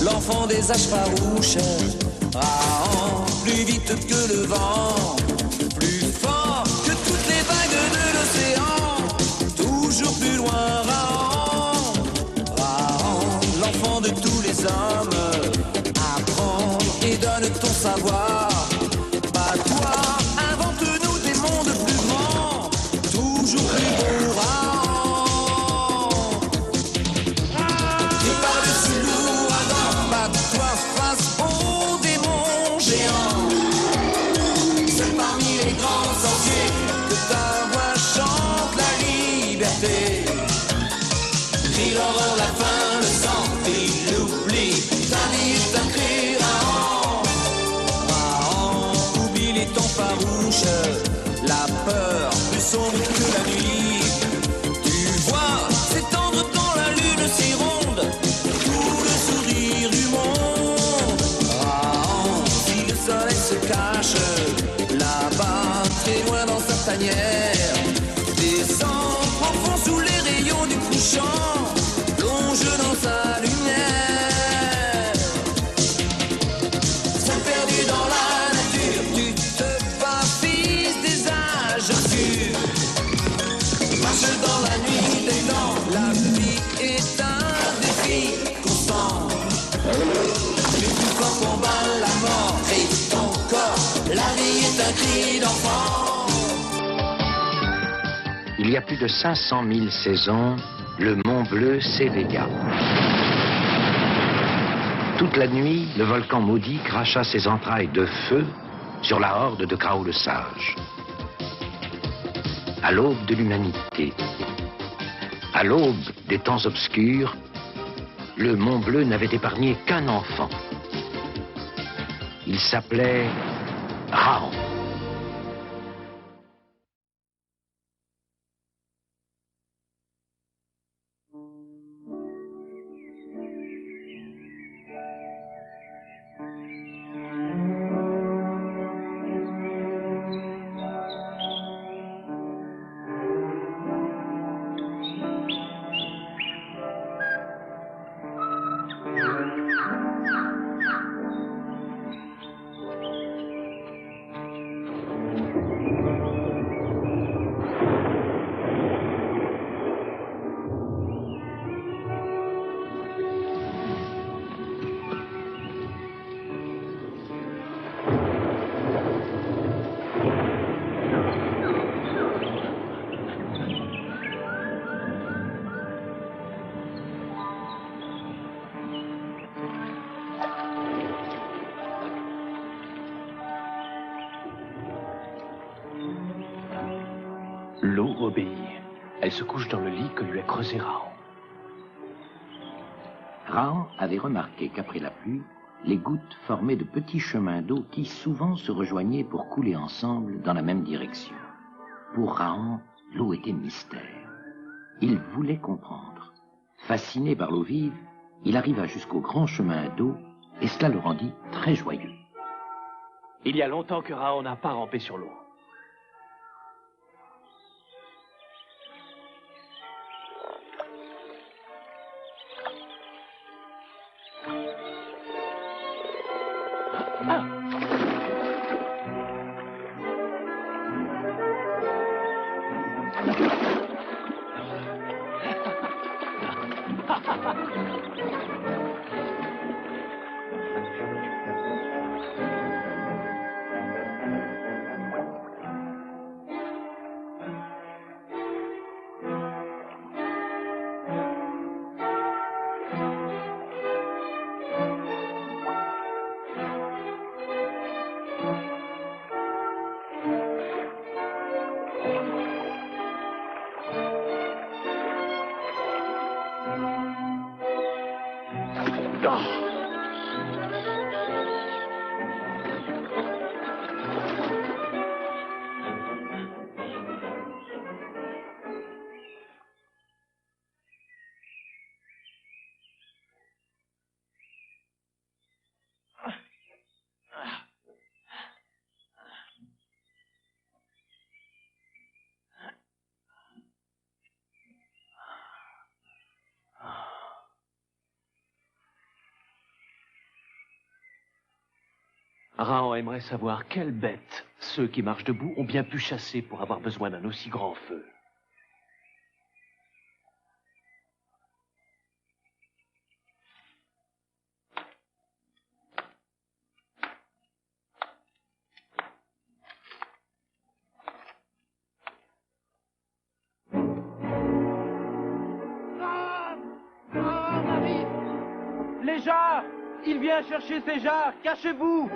L'enfant des âges farouches, Raon, plus vite que le vent, plus fort que toutes les vagues de l'océan, toujours plus loin, Raon, Raon, l'enfant de tous les hommes, apprends et donne ton savoir, bats-toi, invente-nous des mondes plus grands, toujours plus beaux, Raon. Crie l'horreur, la faim, le sang et l'oubli. Ta vie est un cri, Raon. Raon, oublie les temps farouches, la peur plus sombre que la nuit. Tu vois s'étendre dans la lune si ronde tout le sourire du monde. Raon, si le soleil se cache là-bas, très loin dans sa tanière, descend profond sous les rayons du couchant, plonge dans sa lumière. Seul perdu dans la nature, tu te bats, fils des âges obscurs. Marche dans la nuit des temps, la vie est un défi constant. Le plus fort combat la mort et ton corps, la vie est un cri d'enfant. Il y a plus de 500 000 saisons, le Mont Bleu s'éveilla. Toute la nuit, le volcan maudit cracha ses entrailles de feu sur la horde de Krao le Sage. À l'aube de l'humanité, à l'aube des temps obscurs, le Mont Bleu n'avait épargné qu'un enfant. Il s'appelait Raon. L'eau obéit. Elle se couche dans le lit que lui a creusé Raon. Raon avait remarqué qu'après la pluie, les gouttes formaient de petits chemins d'eau qui souvent se rejoignaient pour couler ensemble dans la même direction. Pour Raon, l'eau était mystère. Il voulait comprendre. Fasciné par l'eau vive, il arriva jusqu'au grand chemin d'eau et cela le rendit très joyeux. Il y a longtemps que Raon n'a pas rampé sur l'eau. Ah. Rahan aimerait savoir quelles bêtes ceux qui marchent debout ont bien pu chasser pour avoir besoin d'un aussi grand feu. Les jarres! Il vient chercher ses jarres! Cachez-vous!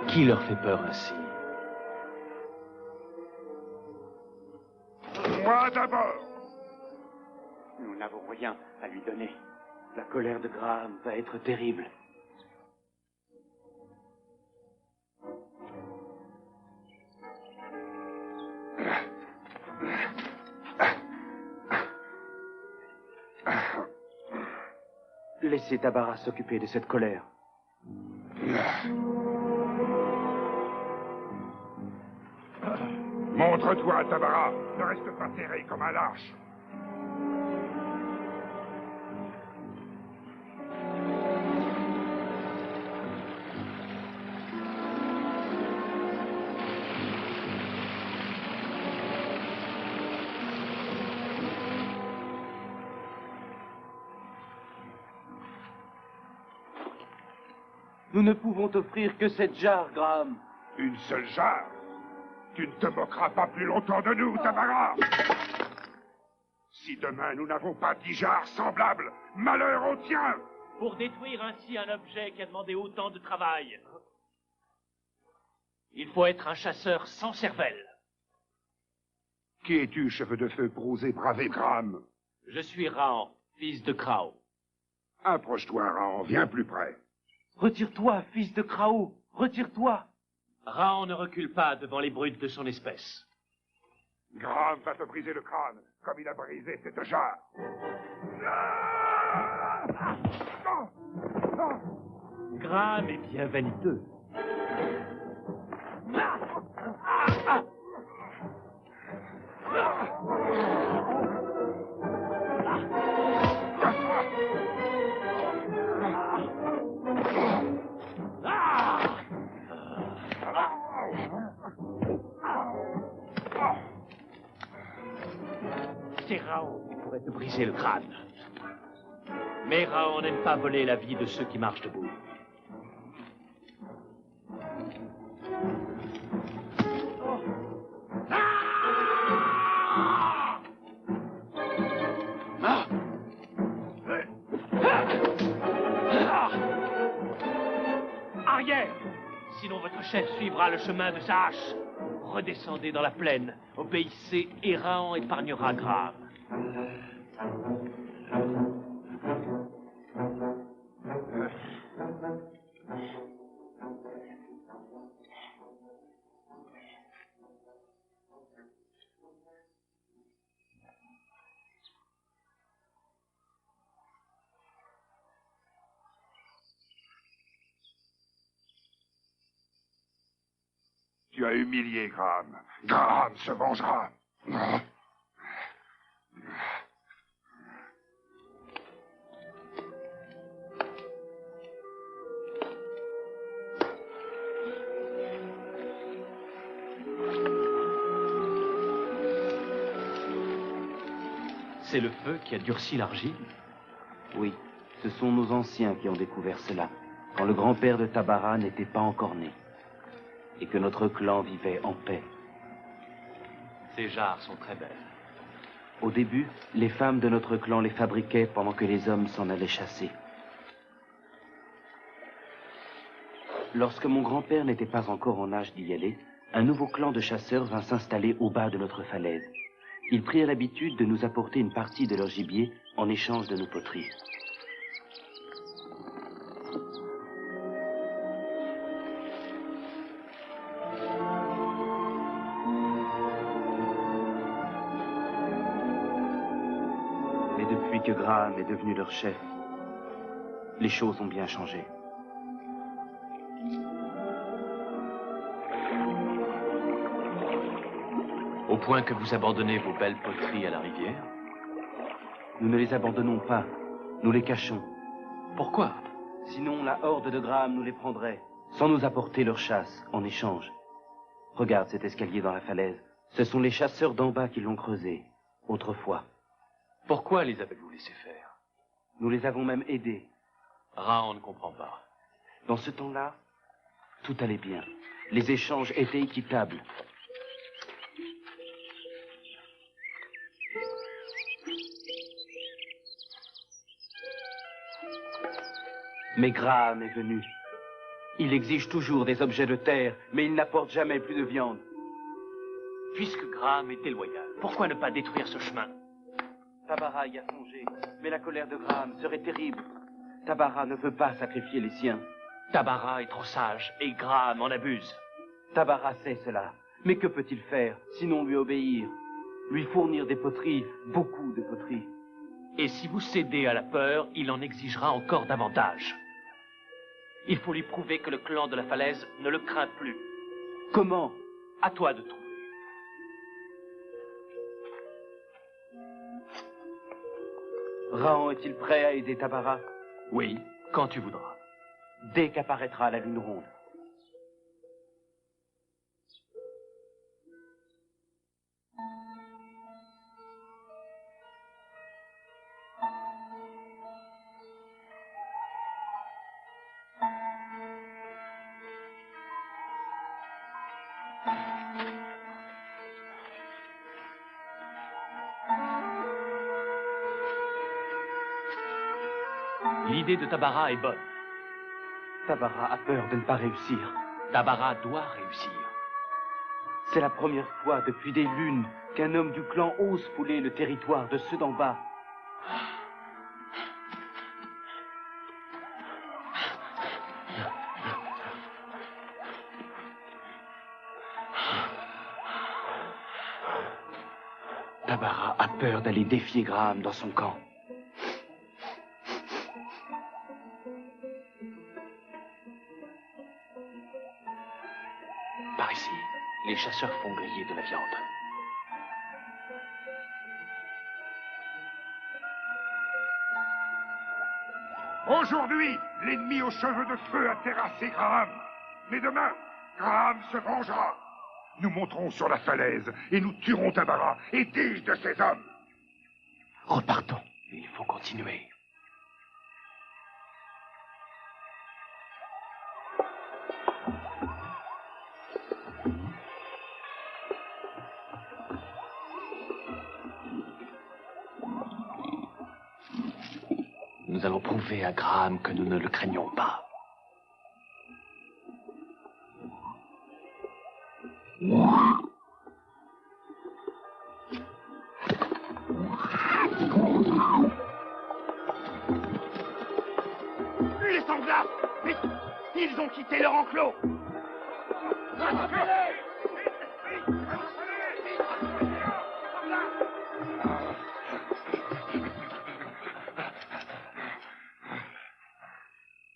Qui leur fait peur ainsi? Moi d'abord! Nous n'avons rien à lui donner. La colère de Graham va être terrible. Laissez Tabara s'occuper de cette colère. Montre-toi, Tabara. Ne reste pas terré comme un lâche. Nous ne pouvons t'offrir que cette jarre, Graham. Une seule jarre. Tu ne te moqueras pas plus longtemps de nous, Tabara. Si demain nous n'avons pas 10 jarres semblables, malheur au tien. Pour détruire ainsi un objet qui a demandé autant de travail, il faut être un chasseur sans cervelle. Qui es-tu, cheveu de feu, pour oser braver Graham? Je suis Rahan, fils de Krao. Approche-toi, Rahan, viens plus près. Retire-toi, fils de Krao. Retire-toi. Rahan ne recule pas devant les brutes de son espèce. Graham va te briser le crâne, comme il a brisé cette jarre. Graham est bien vaniteux. C'est Rahan qui pourrait te briser le crâne. Mais Rahan n'aime pas voler la vie de ceux qui marchent debout. Arrière! Sinon votre chef suivra le chemin de sa hache. Redescendez dans la plaine, obéissez et Rahan épargnera Graham. Tu as humilié Graham. Graham se vengera. C'est le feu qui a durci l'argile? Oui, ce sont nos anciens qui ont découvert cela, quand le grand-père de Tabara n'était pas encore né, et que notre clan vivait en paix. Ces jarres sont très belles. Au début, les femmes de notre clan les fabriquaient pendant que les hommes s'en allaient chasser. Lorsque mon grand-père n'était pas encore en âge d'y aller, un nouveau clan de chasseurs vint s'installer au bas de notre falaise. Ils prirent l'habitude de nous apporter une partie de leur gibier en échange de nos poteries. Mais depuis que Graham est devenu leur chef, les choses ont bien changé. Au point que vous abandonnez vos belles poteries à la rivière? Nous ne les abandonnons pas. Nous les cachons. Pourquoi? Sinon, la horde de Graham nous les prendrait, sans nous apporter leur chasse en échange. Regarde cet escalier dans la falaise. Ce sont les chasseurs d'en bas qui l'ont creusé, autrefois. Pourquoi les avez-vous laissés faire? Nous les avons même aidés. Raon ne comprend pas. Dans ce temps-là, tout allait bien. Les échanges étaient équitables. Mais Graham est venu. Il exige toujours des objets de terre, mais il n'apporte jamais plus de viande. Puisque Graham est déloyal, pourquoi ne pas détruire ce chemin? Tabara y a songé, mais la colère de Graham serait terrible. Tabara ne veut pas sacrifier les siens. Tabara est trop sage et Graham en abuse. Tabara sait cela, mais que peut-il faire, sinon lui obéir? Lui fournir des poteries, beaucoup de poteries. Et si vous cédez à la peur, il en exigera encore davantage. Il faut lui prouver que le clan de la falaise ne le craint plus. Comment? À toi de trouver. Raon est-il prêt à aider Tabara? Oui, quand tu voudras. Dès qu'apparaîtra la lune ronde. L'idée de Tabara est bonne. Tabara a peur de ne pas réussir. Tabara doit réussir. C'est la première fois depuis des lunes qu'un homme du clan ose fouler le territoire de ceux d'en bas. Tabara a peur d'aller défier Graham dans son camp. Par ici, les chasseurs font griller de la viande. Aujourd'hui, l'ennemi aux cheveux de feu a terrassé Graham. Mais demain, Graham se vengera. Nous monterons sur la falaise et nous tuerons Tabara et 10 de ses hommes. Repartons. Il faut continuer. Nous allons prouver à Graham que nous ne le craignons pas. Les sanglares! Vite! Ils ont quitté leur enclos!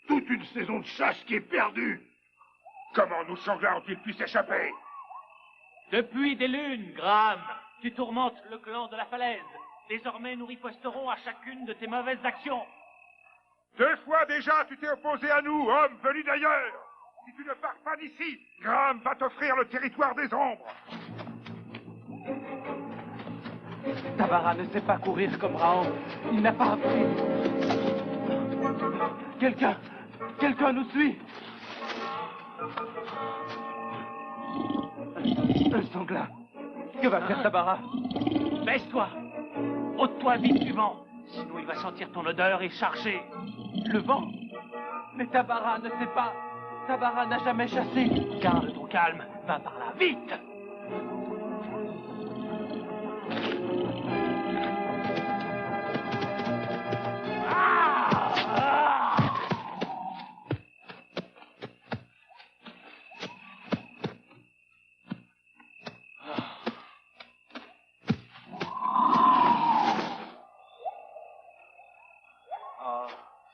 Toute une saison de chasse qui est perdue! Comment nos sanglares ont-ils pu s'échapper? Depuis des lunes, Graham, tu tourmentes le clan de la falaise. Désormais, nous riposterons à chacune de tes mauvaises actions. 2 fois déjà, tu t'es opposé à nous, homme venu d'ailleurs. Si tu ne pars pas d'ici, Graham va t'offrir le territoire des ombres. Tabara ne sait pas courir comme Raon. Il n'a pas appris. Quelqu'un nous suit. Un sangla. Que va faire Tabara? Baisse-toi. Ôte-toi vite du vent. Sinon, il va sentir ton odeur et charger. Le vent? Mais Tabara ne sait pas. Tabara n'a jamais chassé. Garde ton calme. Va par là, vite.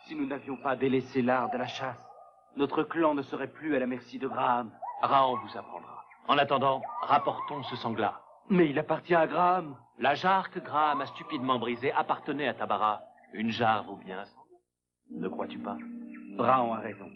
Si nous n'avions pas délaissé l'art de la chasse, notre clan ne serait plus à la merci de Graham. Raon vous apprendra. En attendant, rapportons ce sangla. Mais il appartient à Graham. La jarre que Graham a stupidement brisée appartenait à Tabara. Une jarre vaut bien. Ne crois-tu pas? Raon a raison.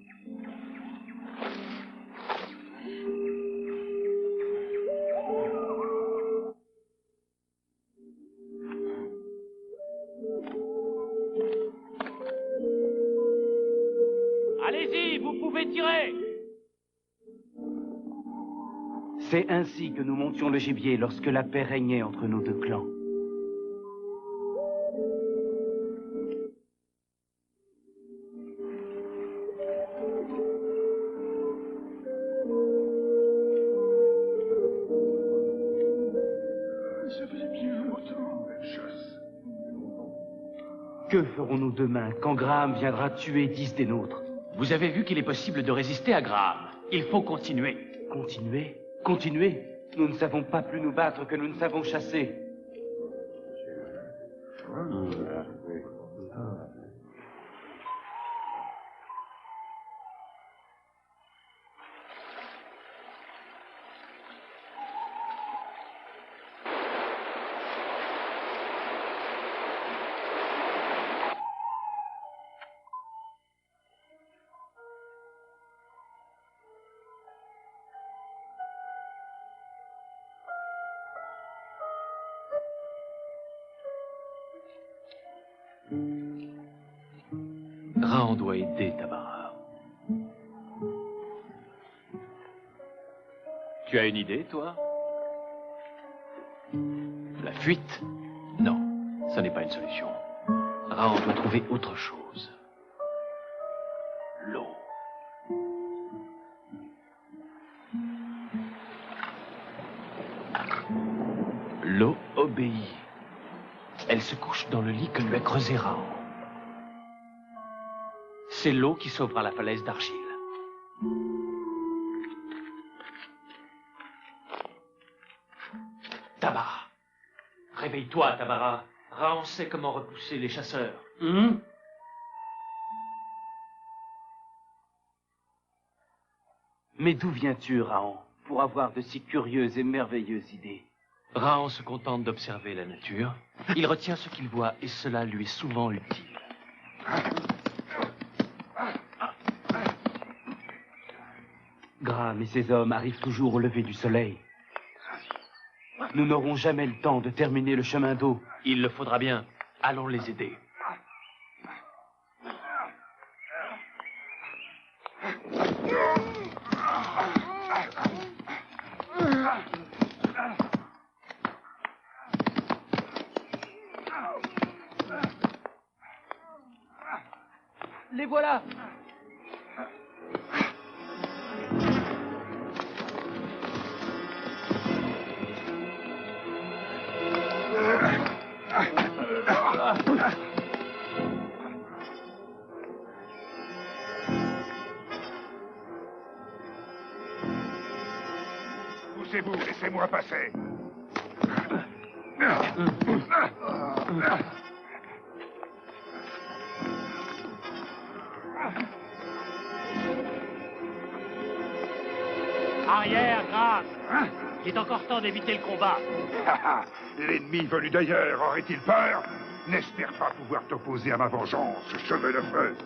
Allez-y, vous pouvez tirer! C'est ainsi que nous montions le gibier lorsque la paix régnait entre nos deux clans. Que ferons-nous demain quand Graham viendra tuer 10 des nôtres? Vous avez vu qu'il est possible de résister à Graham. Il faut continuer. Continuer? Continuer? Nous ne savons pas plus nous battre que nous ne savons chasser. Raon doit aider Tabara. Tu as une idée, toi? La fuite? Non, ça n'est pas une solution. Raon doit trouver autre chose. L'eau. L'eau obéit. Elle se couche dans le lit que lui a creusé Raon. C'est l'eau qui sauvera la falaise d'argile. Tabara. Réveille-toi, Tabara. Raon sait comment repousser les chasseurs. Mais d'où viens-tu, Raon, pour avoir de si curieuses et merveilleuses idées? Raon se contente d'observer la nature. Il retient ce qu'il voit et cela lui est souvent utile. Graham et ses hommes arrivent toujours au lever du soleil. Nous n'aurons jamais le temps de terminer le chemin d'eau. Il le faudra bien. Allons les aider. Les voilà! Poussez-vous, laissez-moi passer. Arrière, Graham. Il est encore temps d'éviter le combat. L'ennemi venu d'ailleurs aurait-il peur? N'espère pas pouvoir t'opposer à ma vengeance, cheveu de feu.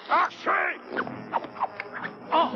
Archer! Oh!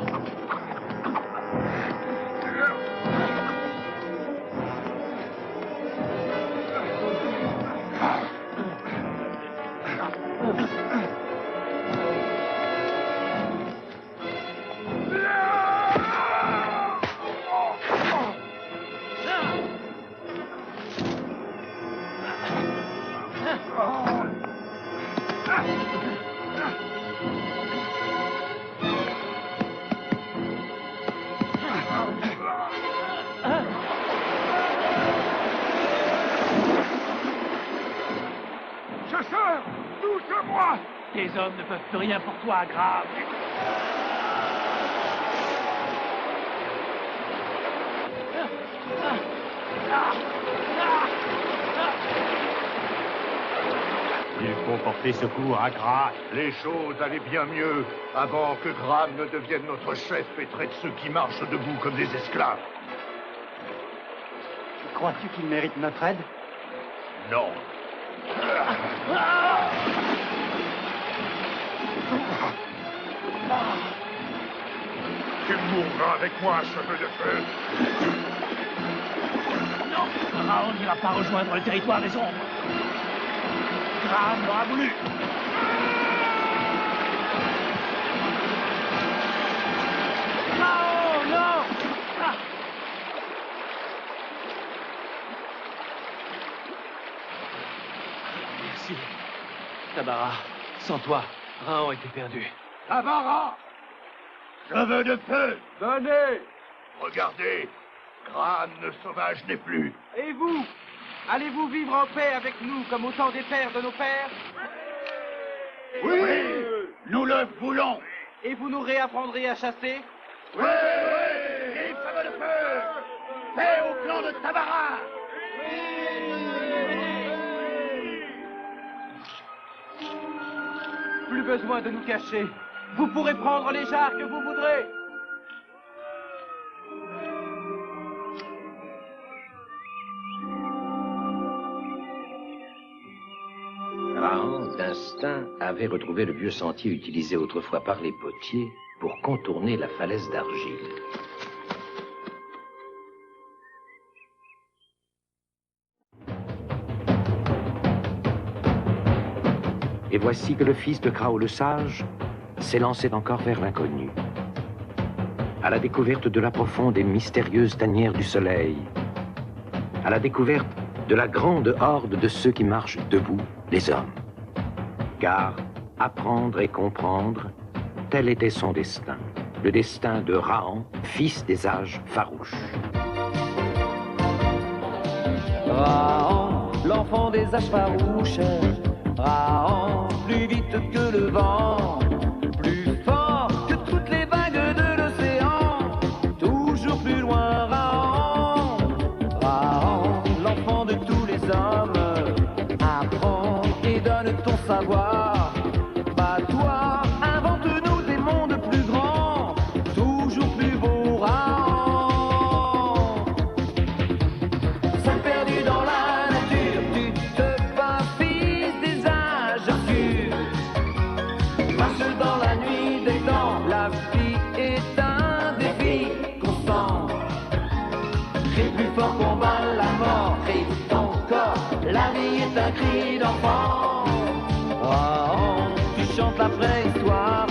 Chasseur, touche-moi! Tes hommes ne peuvent plus rien pour toi, Graham. Il faut porter secours à Graham. Les choses allaient bien mieux avant que Graham ne devienne notre chef et traite ceux qui marchent debout comme des esclaves. Crois-tu qu'il mérite notre aide? Non. Tu mourras avec moi, cheveu de feu. Non, Raon n'ira pas rejoindre le territoire des ombres. Graham l'aura voulu. Raon, non! Ah. Merci. Tabara, sans toi, Raon était perdu. Tabara! Cheveux de feu! Venez! Regardez, Graham le sauvage n'est plus. Et vous? Allez-vous vivre en paix avec nous comme au temps des pères de nos pères? Oui, nous le voulons. Et vous nous réapprendrez à chasser? Oui, vive Cheveux de feu! Paix au clan de Tabara! Plus besoin de nous cacher. Vous pourrez prendre les jarres que vous voudrez. Raon, d'instinct, avait retrouvé le vieux sentier utilisé autrefois par les potiers pour contourner la falaise d'argile. Et voici que le fils de Krao le Sage s'élançait encore vers l'inconnu, à la découverte de la profonde et mystérieuse tanière du soleil, à la découverte de la grande horde de ceux qui marchent debout, les hommes. Car apprendre et comprendre, tel était son destin, le destin de Raon, fils des âges farouches. Raon, l'enfant des âges farouches, Raon, plus vite que le vent, plus fort que toutes les vagues de l'océan, toujours plus loin, Raon, Raon, l'enfant de tous les hommes, apprends et donne ton savoir, bats-toi, invente-nous des mondes plus grands, toujours plus beaux, Raon. Seul perdu dans la nature, tu te bats, fils des âges obscurs. Marche dans la nuit des temps, la vie est un défi constant. Crie plus fort, combat la mort et ton corps, la vie est un cri d'enfant. Oh, tu chantes la préhistoire.